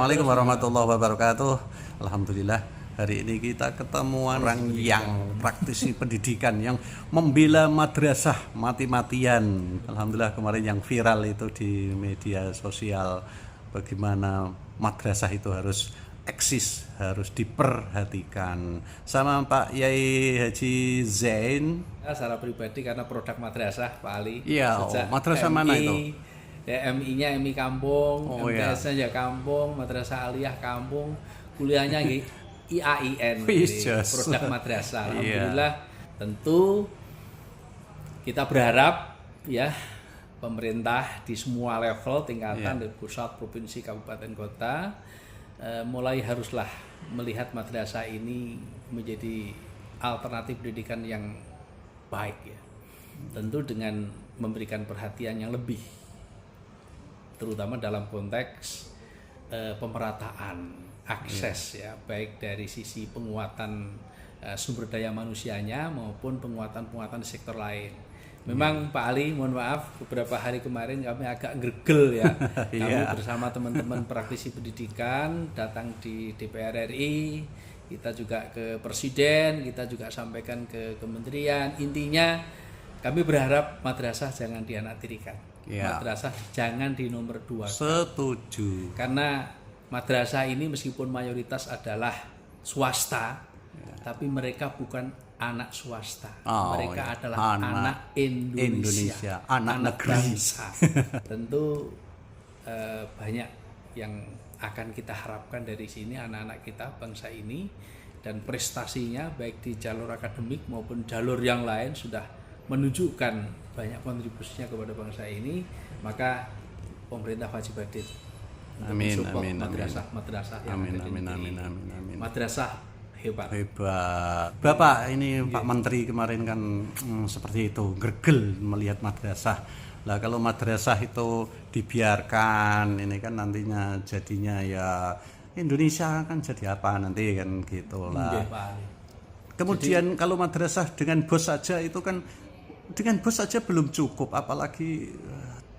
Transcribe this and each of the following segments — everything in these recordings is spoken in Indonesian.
Assalamualaikum warahmatullahi wabarakatuh. Alhamdulillah hari ini kita ketemu orang yang praktisi pendidikan, yang membela madrasah mati-matian. Alhamdulillah kemarin yang viral itu di media sosial, bagaimana madrasah itu harus eksis, harus diperhatikan. Sama Pak Yai Haji Zain. Secara pribadi karena produk madrasah Pak Ali. Iya, madrasah mana itu? Ya, MI-nya MI kampung, MTS-nya ya kampung, madrasah aliyah kampung, kuliahnya IAIN, produk madrasah. Alhamdulillah, tentu kita berharap ya pemerintah di semua level tingkatan dari pusat, provinsi, kabupaten, kota mulai haruslah melihat madrasah ini menjadi alternatif pendidikan yang baik ya. Tentu dengan memberikan perhatian yang lebih, terutama dalam konteks pemerataan akses ya, baik dari sisi penguatan sumber daya manusianya maupun penguatan di sektor lain. Memang Pak Ali, mohon maaf beberapa hari kemarin kami agak gregel ya. Kami bersama teman-teman praktisi pendidikan datang di DPR RI, kita juga ke Presiden, kita juga sampaikan ke kementerian. Intinya kami berharap madrasah jangan dianaktirikan. Madrasah jangan di nomor 2. Setuju. Karena madrasah ini meskipun mayoritas adalah swasta, tapi mereka bukan anak swasta. Mereka adalah anak Indonesia, anak negeri. Bangsa. Tentu banyak yang akan kita harapkan dari sini, anak-anak kita bangsa ini, dan prestasinya baik di jalur akademik maupun jalur yang lain sudah menunjukkan banyak kontribusinya kepada bangsa ini. Maka pemerintah wajib hadir untuk mensupport madrasah yang ada di negeri. Madrasah hebat. Bapak ini Pak Menteri kemarin kan seperti itu, gregel melihat madrasah. Lah kalau madrasah itu dibiarkan, ini kan nantinya jadinya ya Indonesia kan jadi apa nanti kan gitulah. Kemudian kalau madrasah dengan bos saja itu kan, dengan bos saja belum cukup, apalagi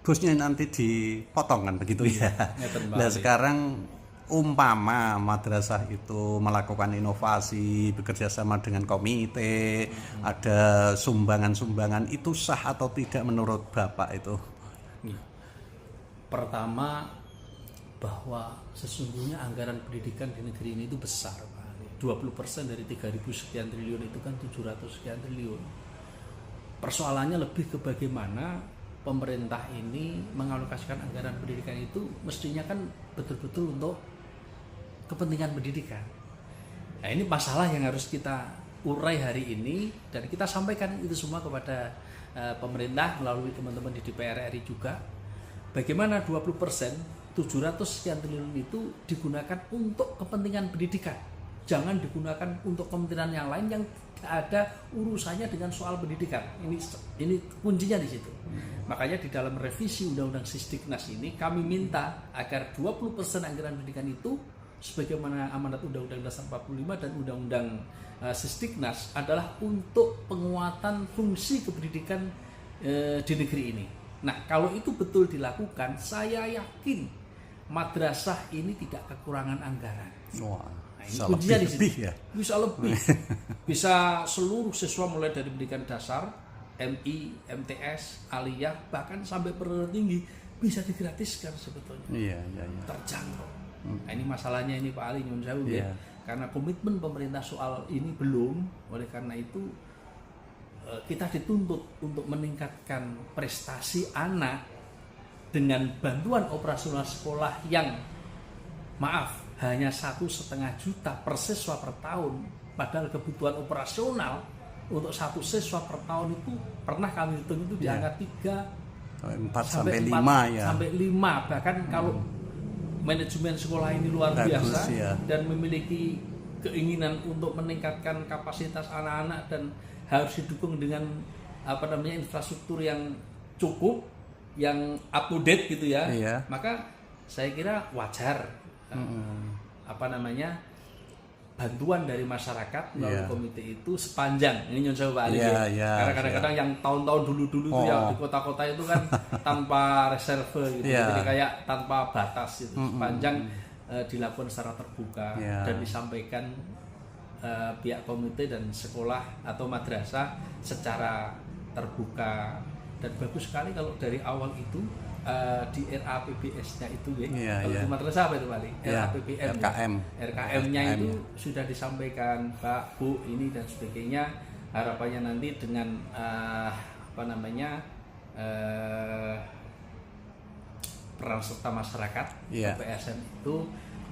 bosnya nanti dipotong kan begitu ya. Nah sekarang umpama madrasah itu melakukan inovasi, bekerja sama dengan komite, ada sumbangan-sumbangan, itu sah atau tidak menurut Bapak itu? Pertama, bahwa sesungguhnya anggaran pendidikan di negeri ini itu besar, Pak. 20% dari 3.000 sekian triliun itu kan 700 sekian triliun. Persoalannya lebih ke bagaimana pemerintah ini mengalokasikan anggaran pendidikan itu mestinya kan betul-betul untuk kepentingan pendidikan. Nah ini masalah yang harus kita urai hari ini, dan kita sampaikan itu semua kepada pemerintah melalui teman-teman di DPR RI juga. Bagaimana 20% 700 sekian triliun itu digunakan untuk kepentingan pendidikan. Jangan digunakan untuk kementerian yang lain yang ada urusannya dengan soal pendidikan. Ini kuncinya di situ. Makanya di dalam revisi Undang-Undang Sisdiknas ini kami minta agar 20% anggaran pendidikan itu sebagaimana amanat Undang-Undang Dasar 45 dan Undang-Undang Sisdiknas adalah untuk penguatan fungsi kependidikan di negeri ini. Nah, kalau itu betul dilakukan, saya yakin madrasah ini tidak kekurangan anggaran. Nah, ini kuncinya di sini. Bisa lebih. Bisa seluruh siswa mulai dari pendidikan dasar, MI, MTS, aliyah, bahkan sampai perguruan tinggi bisa digratiskan sebetulnya. Terjangkau. Nah, ini masalahnya ini Pak Ali nyun sewu ya. Karena komitmen pemerintah soal ini belum. Oleh karena itu kita dituntut untuk meningkatkan prestasi anak dengan bantuan operasional sekolah yang hanya 1,5 juta per siswa per tahun, padahal kebutuhan operasional untuk satu siswa per tahun itu pernah kami hitung itu di angka 3 sampai 5 bahkan kalau manajemen sekolah ini luar biasa dan memiliki keinginan untuk meningkatkan kapasitas anak-anak dan harus didukung dengan infrastruktur yang cukup, yang up to date gitu ya. Maka saya kira wajar bantuan dari masyarakat melalui komite itu sepanjang ini nyun sewu Pak Ali. Karena kadang-kadang yang tahun-tahun dulu-dulu itu yang di kota-kota itu kan tanpa reserve gitu. Jadi kayak tanpa batas itu. Sepanjang dilakukan secara terbuka Ya. dan disampaikan pihak komite dan sekolah atau madrasah secara terbuka. Dan bagus sekali kalau dari awal itu di RAPBS-nya itu ya. Iya, Kalau iya. di madrasah apa itu Pak Ali? Iya, RAPBM. RKM. RKM-nya itu sudah disampaikan Pak, Bu, ini dan sebagainya. Harapannya nanti dengan peran serta masyarakat Iya. PSN itu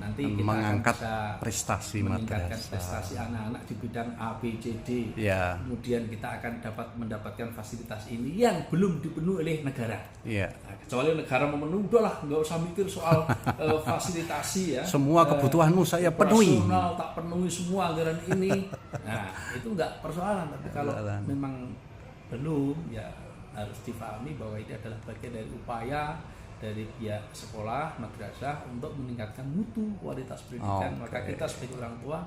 nanti kita Mengangkat akan bisa prestasi meningkatkan madrasah. prestasi anak-anak di bidang A, B, C, D. Ya. Kemudian kita akan mendapatkan fasilitas ini yang belum dipenuhi oleh negara. Iya. Nah, kecuali negara memenuhi, udahlah nggak usah mikir soal fasilitasi ya. Semua kebutuhanmu saya penuhi. Operasional tak penuhi semua anggaran ini. Nah itu nggak persoalan. Tapi kalau Persoalan. memang belum, ya harus difahami bahwa ini adalah bagian dari upaya dari pihak sekolah, madrasah untuk meningkatkan mutu kualitas pendidikan. Oke. Maka kita sebagai orang tua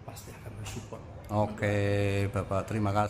pasti akan bersupport. Oke, Bapak, terima kasih.